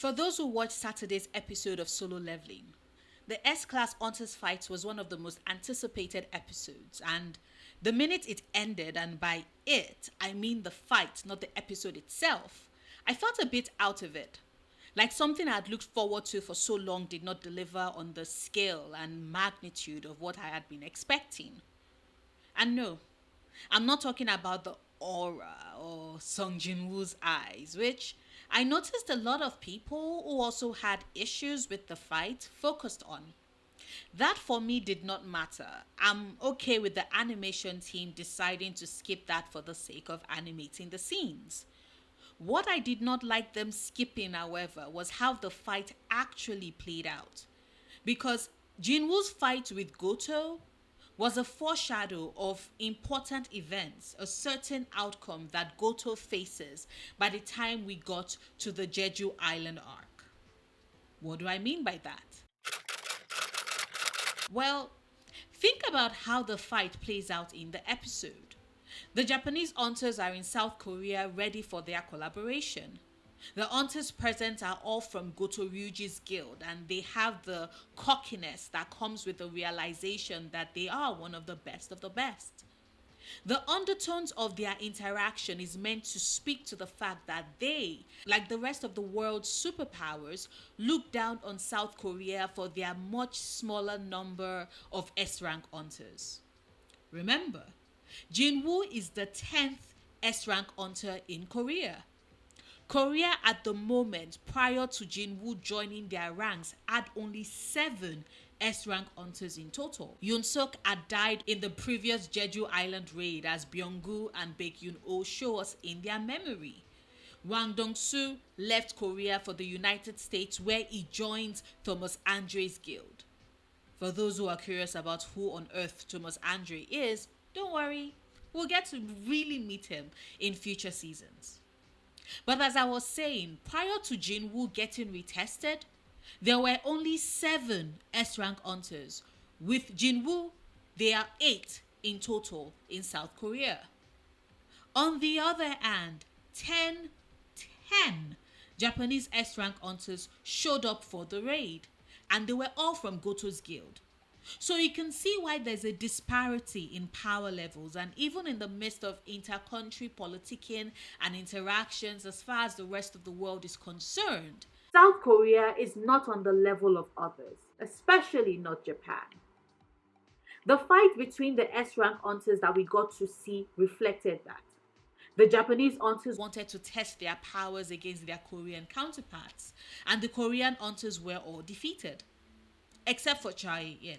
For those who watched Saturday's episode of Solo Leveling, the S-Class Hunters fight was one of the most anticipated episodes, and the minute it ended, and by it, I mean the fight, not the episode itself, I felt a bit out of it. Like something I had looked forward to for so long did not deliver on the scale and magnitude of what I had been expecting. And no, I'm not talking about the aura or Song Jin-woo's eyes, which I noticed a lot of people who also had issues with the fight focused on. That for me did not matter. I'm okay with the animation team deciding to skip that for the sake of animating the scenes. What I did not like them skipping, however, was how the fight actually played out. Because Jinwoo's fight with Goto was a foreshadow of important events, a certain outcome that Goto faces by the time we got to the Jeju Island arc. What do I mean by that? Well, think about how the fight plays out in the episode. The Japanese hunters are in South Korea ready for their collaboration. The hunters present are all from Goto Ryuji's guild, and they have the cockiness that comes with the realization that they are one of the best of the best. The undertones of their interaction is meant to speak to the fact that they, like the rest of the world's superpowers, look down on South Korea for their much smaller number of S rank hunters. Remember, Jinwoo is the 10th S rank hunter in Korea. Korea at the moment, prior to Jinwoo joining their ranks, had only 7 S-rank hunters in total. Yoon-suk had died in the previous Jeju Island raid, as Byung-gu and Baek-yoon-oh show us in their memory. Wang Dong-soo left Korea for the United States, where he joins Thomas Andre's guild. For those who are curious about who on earth Thomas Andre is, don't worry, we'll get to really meet him in future seasons. But as I was saying, prior to Jinwoo getting retested, there were only 7 S-rank hunters. With Jinwoo, there are 8 in total in South Korea. On the other hand, 10 Japanese S-rank hunters showed up for the raid, and they were all from Goto's guild. So you can see why there's a disparity in power levels, and even in the midst of inter-country politicking and interactions as far as the rest of the world is concerned, South Korea is not on the level of others, especially not Japan. The fight between the S-rank hunters that we got to see reflected that. The Japanese hunters wanted to test their powers against their Korean counterparts, and the Korean hunters were all defeated, except for Chae-in.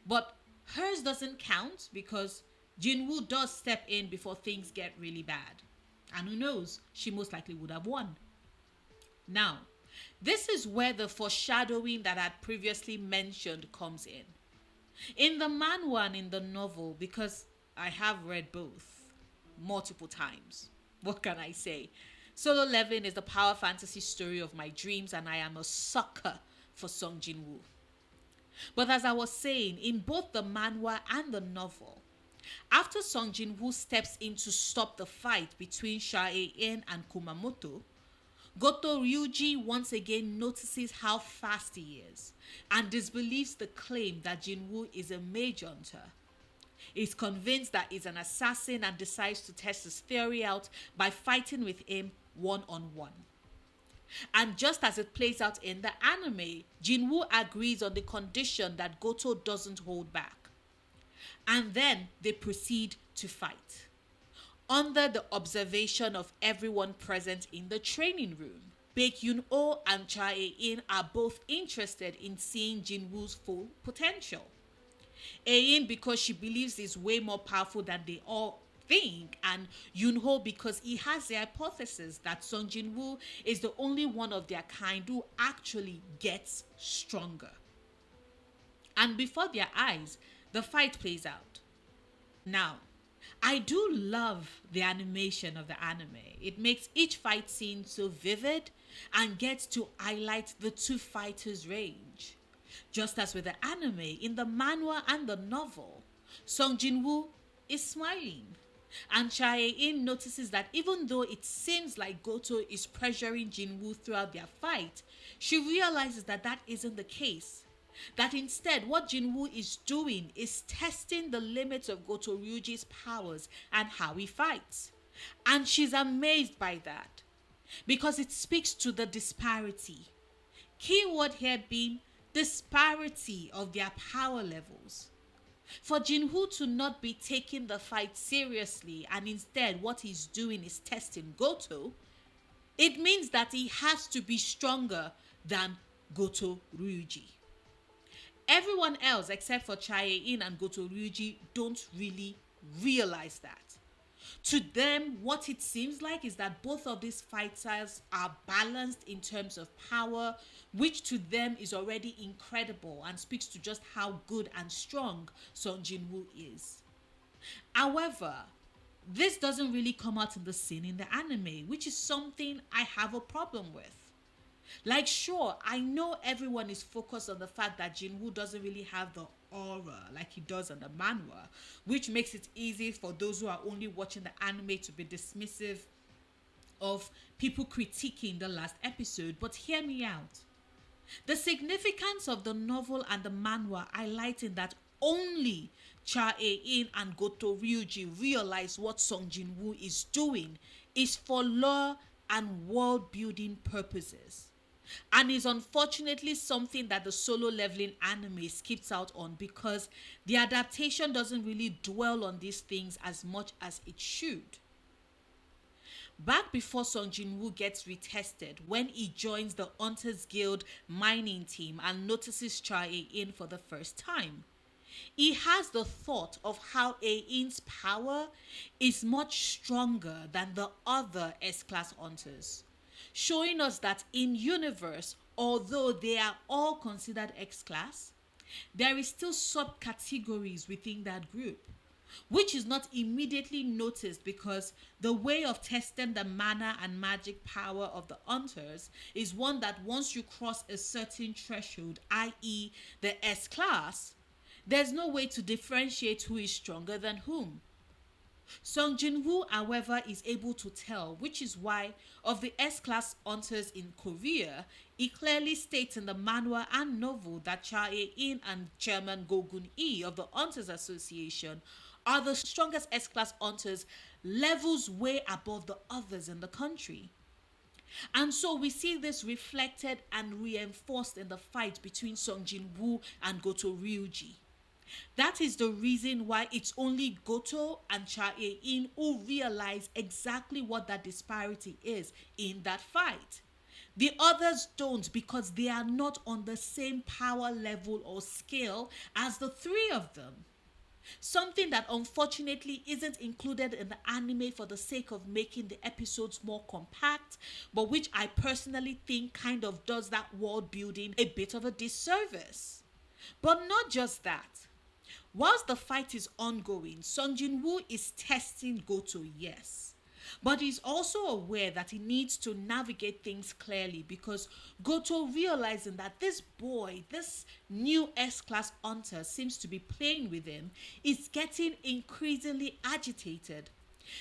But hers doesn't count because Jinwoo does step in before things get really bad. And who knows, she most likely would have won. Now, this is where the foreshadowing that I had previously mentioned comes in. In the manhwa and in the novel, because I have read both multiple times, what can I say? Solo Leveling is the power fantasy story of my dreams, and I am a sucker for Song Jin-woo. But as I was saying, in both the manhwa and the novel, after Song Jin-woo steps in to stop the fight between Shae-in and Kumamoto, Goto Ryuji once again notices how fast he is and disbelieves the claim that Jinwoo is a mage hunter. He's convinced that he's an assassin and decides to test his theory out by fighting with him one-on-one. And just as it plays out in the anime, Jinwoo agrees on the condition that Goto doesn't hold back. And then they proceed to fight, under the observation of everyone present in the training room. Baek-yoon-oh and Chae-in are both interested in seeing Jinwoo's full potential. Ain because she believes he's way more powerful than they all think, and Yoon-ho because he has the hypothesis that Song Jin-woo is the only one of their kind who actually gets stronger. And before their eyes, the fight plays out. Now, I do love the animation of the anime. It makes each fight scene so vivid and gets to highlight the two fighters' range. Just as with the anime, in the manhwa and the novel, Song Jin-woo is smiling. And Chae-in notices that even though it seems like Goto is pressuring Jinwoo throughout their fight, she realizes that that isn't the case. That instead, what Jinwoo is doing is testing the limits of Goto Ryuji's powers and how he fights. And she's amazed by that because it speaks to the disparity. Keyword here being disparity of their power levels. For Jinwoo to not be taking the fight seriously and instead what he's doing is testing Goto, it means that he has to be stronger than Goto Ryuji. Everyone else except for Chae-in and Goto Ryuji don't really realize that. To them, what it seems like is that both of these fighters are balanced in terms of power, which to them is already incredible and speaks to just how good and strong Song Jinwoo is. However, this doesn't really come out in the scene in the anime, which is something I have a problem with. Like, sure, I know everyone is focused on the fact that Jinwoo doesn't really have the aura like he does on the manhwa, which makes it easy for those who are only watching the anime to be dismissive of people critiquing the last episode. But hear me out. The significance of the novel and the manhwa highlighting that only Chae-in and Goto Ryuji realize what Song Jinwoo is doing is for lore and world building purposes, and is unfortunately something that the Solo Leveling anime skips out on because the adaptation doesn't really dwell on these things as much as it should. Back before Song Jinwoo gets retested, when he joins the Hunters Guild mining team and notices Chae-in for the first time, he has the thought of how Ein's power is much stronger than the other S-class hunters, showing us that in universe, although they are all considered X-class, there is still subcategories within that group, which is not immediately noticed because the way of testing the mana and magic power of the hunters is one that once you cross a certain threshold, i.e. the S-class, there's no way to differentiate who is stronger than whom. Song Jinwoo, however, is able to tell, which is why of the S-class hunters in Korea, he clearly states in the manhwa and novel that Chae-in and Chairman Go-gun-e of the Hunters Association are the strongest S-class hunters, levels way above the others in the country. And so we see this reflected and reinforced in the fight between Song Jinwoo and Goto Ryuji. That is the reason why it's only Goto and Chae-in who realize exactly what that disparity is in that fight. The others don't because they are not on the same power level or scale as the three of them. Something that unfortunately isn't included in the anime for the sake of making the episodes more compact, but which I personally think kind of does that world building a bit of a disservice. But not just that. Whilst the fight is ongoing, Song Jinwoo is testing Goto, yes. But he's also aware that he needs to navigate things clearly because Goto, realizing that this boy, this new S-class hunter seems to be playing with him, is getting increasingly agitated.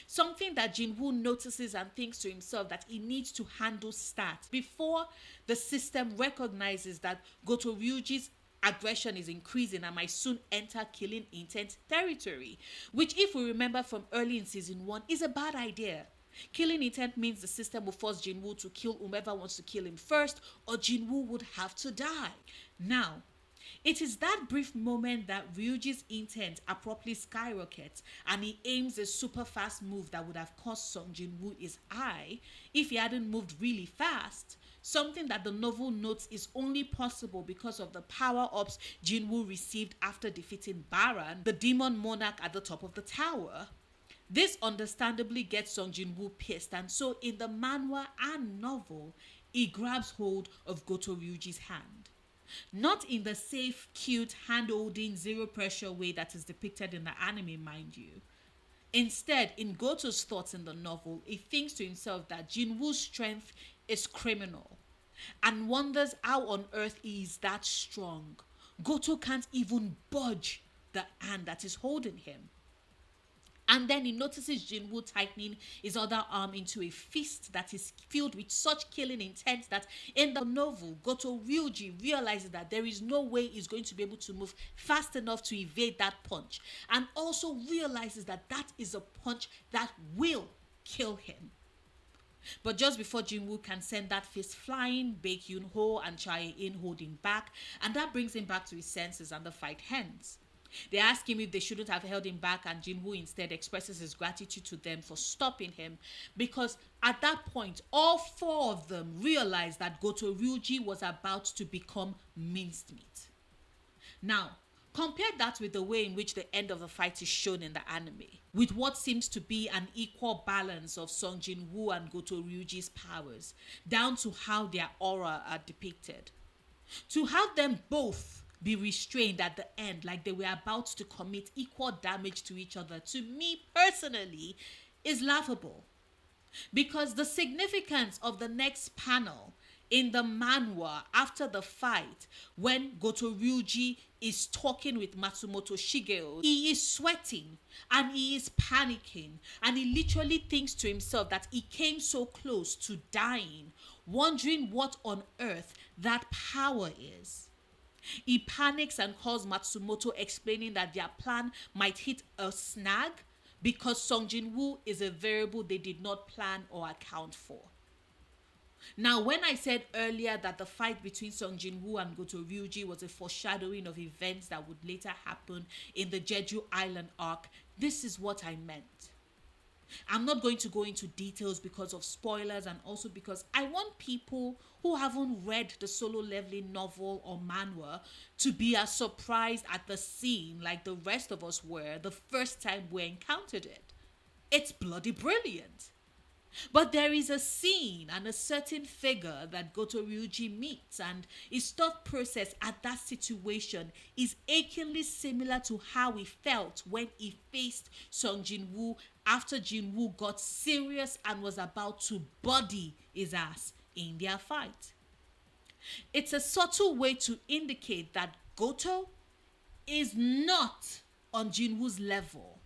Something that Jinwoo notices and thinks to himself that he needs to handle stats before the system recognizes that Goto Ryuji's aggression is increasing and might soon enter killing intent territory, which, if we remember from early in season 1, is a bad idea. Killing intent means the system will force Jinwoo to kill whomever wants to kill him first, or Jinwoo would have to die. Now, it is that brief moment that Ryuji's intent abruptly skyrockets and he aims a super fast move that would have cost Song Jinwoo his eye if he hadn't moved really fast. Something that the novel notes is only possible because of the power-ups Jinwoo received after defeating Baran, the demon monarch at the top of the tower. This understandably gets Song Jinwoo pissed, and so in the manhwa and novel, he grabs hold of Goto Ryuji's hand. Not in the safe, cute, hand-holding, zero-pressure way that is depicted in the anime, mind you. Instead, in Goto's thoughts in the novel, he thinks to himself that Jinwoo's strength is criminal and wonders how on earth he is that strong. Goto can't even budge the hand that is holding him. And then he notices Jinwoo tightening his other arm into a fist that is filled with such killing intent that in the novel, Goto Ryuji realizes that there is no way he's going to be able to move fast enough to evade that punch. And also realizes that that is a punch that will kill him. But just before Jinwoo can send that fist flying, Baek Yoon-ho and Chae-in hold him back, and that brings him back to his senses and the fight ends. They ask him if they shouldn't have held him back, and Jinwoo instead expresses his gratitude to them for stopping him, because at that point, all four of them realized that Goto Ryuji was about to become minced meat. Now, compare that with the way in which the end of the fight is shown in the anime, with what seems to be an equal balance of Sung Jin-woo and Goto Ryuji's powers, down to how their aura are depicted. To have them both be restrained at the end like they were about to commit equal damage to each other, to me personally, is laughable. Because the significance of the next panel in the manhwa after the fight, when Goto Ryuji is talking with Matsumoto Shigeo, he is sweating and he is panicking, and he literally thinks to himself that he came so close to dying, wondering what on earth that power is. He panics and calls Matsumoto, explaining that their plan might hit a snag because Sung Jin-woo is a variable they did not plan or account for. Now, when I said earlier that the fight between Sung Jin-woo and Goto Ryuji was a foreshadowing of events that would later happen in the Jeju Island arc, this is what I meant. I'm not going to go into details because of spoilers, and also because I want people who haven't read the Solo Leveling novel or manhwa to be as surprised at the scene like the rest of us were the first time we encountered it. It's bloody brilliant. But there is a scene and a certain figure that Goto Ryuji meets, and his thought process at that situation is achingly similar to how he felt when he faced Sung Jin-woo after Jin-woo got serious and was about to body his ass in their fight. It's a subtle way to indicate that Goto is not on Jin-woo's level,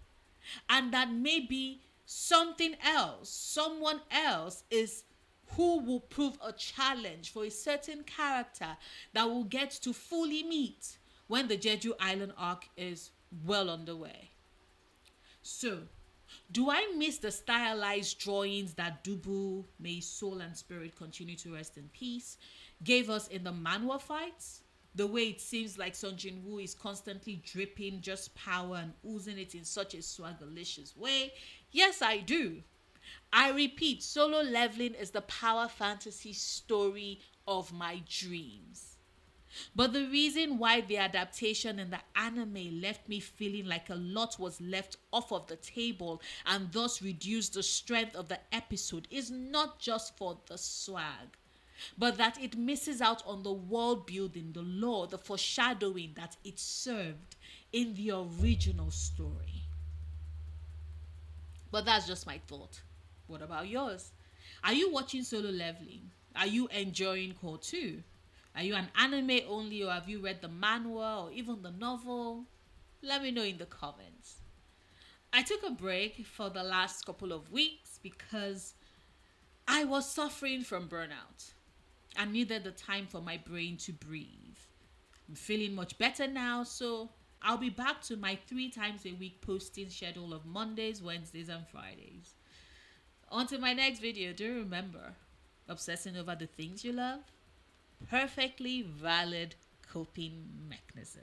and that maybe something else, someone else is who will prove a challenge for a certain character that will get to fully meet when the Jeju Island arc is well underway. So, do I miss the stylized drawings that Dubu, may his soul and spirit continue to rest in peace, gave us in the manhwa fights? The way it seems like Sung Jin-woo is constantly dripping just power and oozing it in such a swaggerlicious way? Yes, I do. I repeat, Solo Leveling is the power fantasy story of my dreams. But the reason why the adaptation in the anime left me feeling like a lot was left off of the table and thus reduced the strength of the episode is not just for the swag, but that it misses out on the world building, the lore, the foreshadowing that it served in the original story. But that's just my thought. What about yours? Are you watching Solo Leveling? Are you enjoying Cour 2? Are you an anime only, or have you read the manhwa or even the novel? Let me know in the comments. I took a break for the last couple of weeks because I was suffering from burnout and needed the time for my brain to breathe. I'm feeling much better now, so I'll be back to my 3 times a week posting schedule of Mondays, Wednesdays, and Fridays. On to my next video. Do remember, obsessing over the things you love? Perfectly valid coping mechanism.